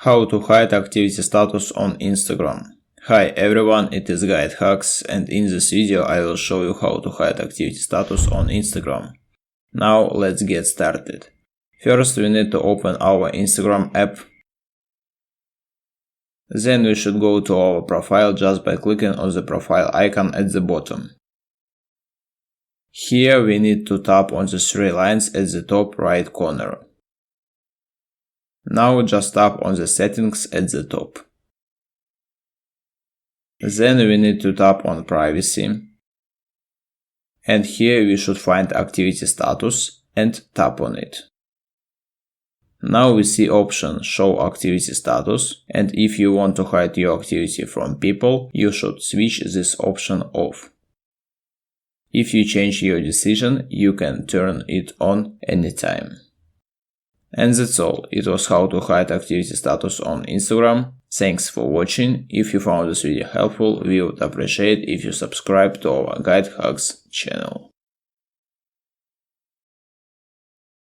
How to hide activity status on Instagram. Hi everyone, it is GuideHacks, and in this video I will show you how to hide activity status on Instagram. Now let's get started. First we need to open our Instagram app. Then we should go to our profile just by clicking on the profile icon at the bottom. Here we need to tap on the three lines at the top right corner. Now just tap on the settings at the top. Then we need to tap on privacy. And here we should find activity status and tap on it. Now we see option show activity status, and if you want to hide your activity from people, you should switch this option off. If you change your decision, you can turn it on anytime. And that's all. It was how to hide activity status on Instagram. Thanks for watching. If you found this video helpful, we would appreciate if you subscribe to our GuideHacks channel.